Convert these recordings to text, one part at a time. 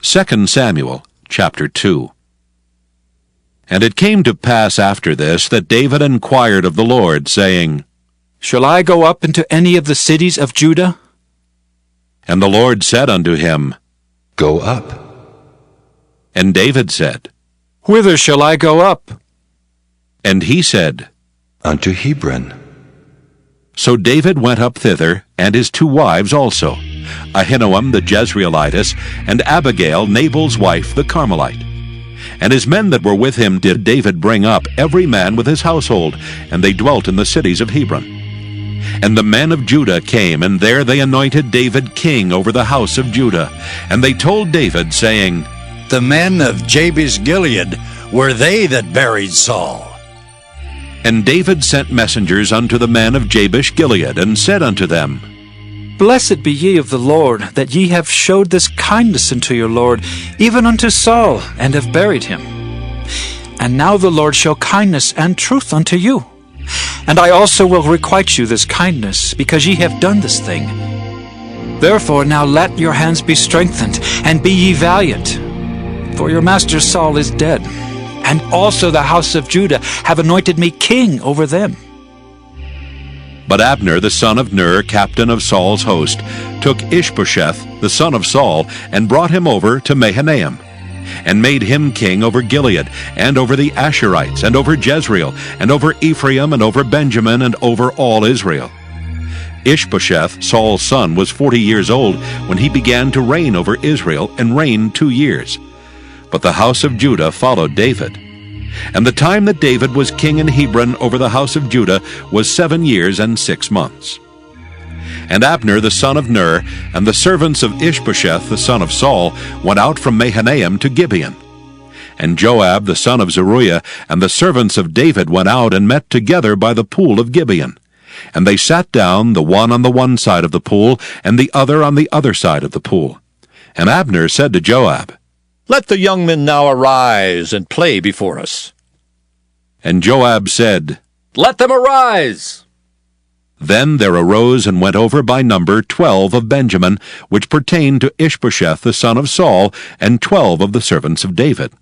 2 Samuel chapter 2. And it came to pass after this that David inquired of the Lord, saying, Shall I go up into any of the cities of Judah? And the Lord said unto him, Go up. And David said, Whither shall I go up? And he said, Unto Hebron. So David went up thither, and his 2 wives also, Ahinoam the Jezreelitess, and Abigail Nabal's wife the Carmelite. And his men that were with him did David bring up, every man with his household, and they dwelt in the cities of Hebron. And the men of Judah came, and there they anointed David king over the house of Judah. And they told David, saying, The men of Jabesh-gilead were they that buried Saul. And David sent messengers unto the men of Jabesh-gilead, and said unto them, Blessed be ye of the Lord, that ye have showed this kindness unto your Lord, even unto Saul, and have buried him. And now the Lord show kindness and truth unto you. And I also will requite you this kindness, because ye have done this thing. Therefore now let your hands be strengthened, and be ye valiant. For your master Saul is dead, and also the house of Judah have anointed me king over them. But Abner the son of Ner, captain of Saul's host, took Ish-bosheth the son of Saul, and brought him over to Mahanaim, and made him king over Gilead, and over the Ashurites, and over Jezreel, and over Ephraim, and over Benjamin, and over all Israel. Ish-bosheth, Saul's son, was 40 years old when he began to reign over Israel, and reigned 2 years. But the house of Judah followed David. And the time that David was king in Hebron over the house of Judah was 7 years and 6 months. And Abner the son of Ner, and the servants of Ish-bosheth the son of Saul, went out from Mahanaim to Gibeon. And Joab the son of Zeruiah, and the servants of David went out and met together by the pool of Gibeon. And they sat down, the one on the one side of the pool, and the other on the other side of the pool. And Abner said to Joab, Let the young men now arise and play before us. And Joab said, Let them arise. Then there arose and went over by number 12 of Benjamin, which pertained to Ish-bosheth the son of Saul, and 12 of the servants of David.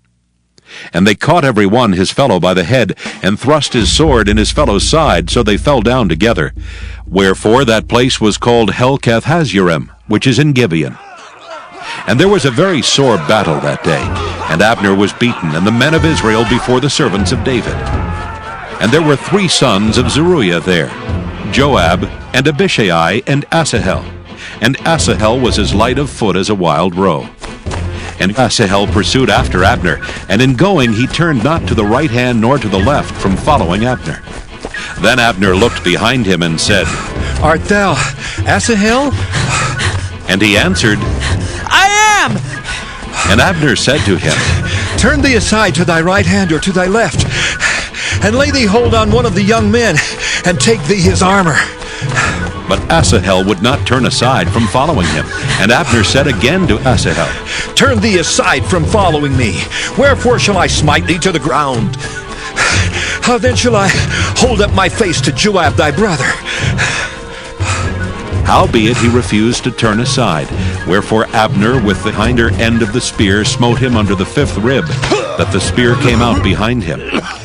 And they caught every one his fellow by the head, and thrust his sword in his fellow's side, so they fell down together. Wherefore that place was called Helkath-hazzurim, which is in Gibeon. And there was a very sore battle that day, and Abner was beaten, and the men of Israel before the servants of David. And there were 3 sons of Zeruiah there, Joab, and Abishai, and Asahel. And Asahel was as light of foot as a wild roe. And Asahel pursued after Abner, and in going he turned not to the right hand nor to the left from following Abner. Then Abner looked behind him and said, Art thou Asahel? And he answered, I am! And Abner said to him, Turn thee aside to thy right hand or to thy left, and lay thee hold on one of the young men, and take thee his armor. But Asahel would not turn aside from following him. And Abner said again to Asahel, Turn thee aside from following me. Wherefore shall I smite thee to the ground? How then shall I hold up my face to Joab thy brother? Howbeit he refused to turn aside. Wherefore Abner with the hinder end of the spear smote him under the 5th rib, that the spear came out behind him.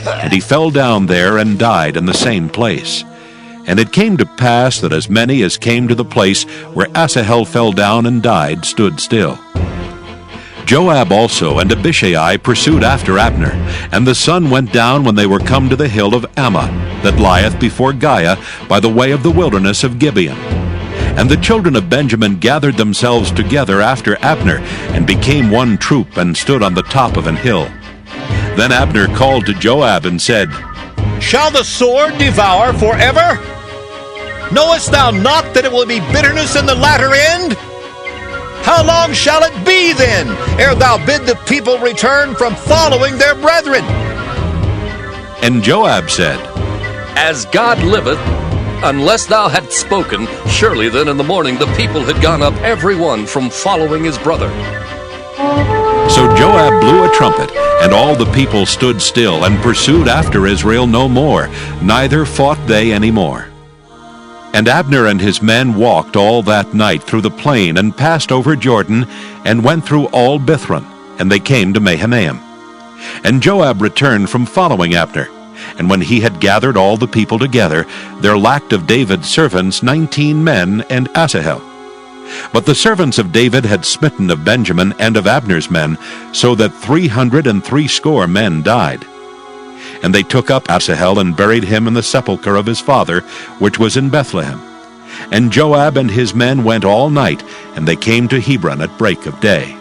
And he fell down there and died in the same place. And it came to pass that as many as came to the place where Asahel fell down and died stood still. Joab also and Abishai pursued after Abner, and the sun went down when they were come to the hill of Ammah, that lieth before Giah, by the way of the wilderness of Gibeon. And the children of Benjamin gathered themselves together after Abner, and became one troop, and stood on the top of an hill. Then Abner called to Joab and said, Shall the sword devour forever? Knowest thou not that it will be bitterness in the latter end? How long shall it be then, ere thou bid the people return from following their brethren? And Joab said, As God liveth, unless thou hadst spoken, surely then in the morning the people had gone up every one from following his brother. So Joab blew a trumpet, and all the people stood still, and pursued after Israel no more, neither fought they any more. And Abner and his men walked all that night through the plain, and passed over Jordan, and went through all Bithron, and they came to Mahanaim. And Joab returned from following Abner. And when he had gathered all the people together, there lacked of David's servants 19 men and Asahel. But the servants of David had smitten of Benjamin and of Abner's men, so that 360 men died. And they took up Asahel and buried him in the sepulchre of his father, which was in Bethlehem. And Joab and his men went all night, and they came to Hebron at break of day.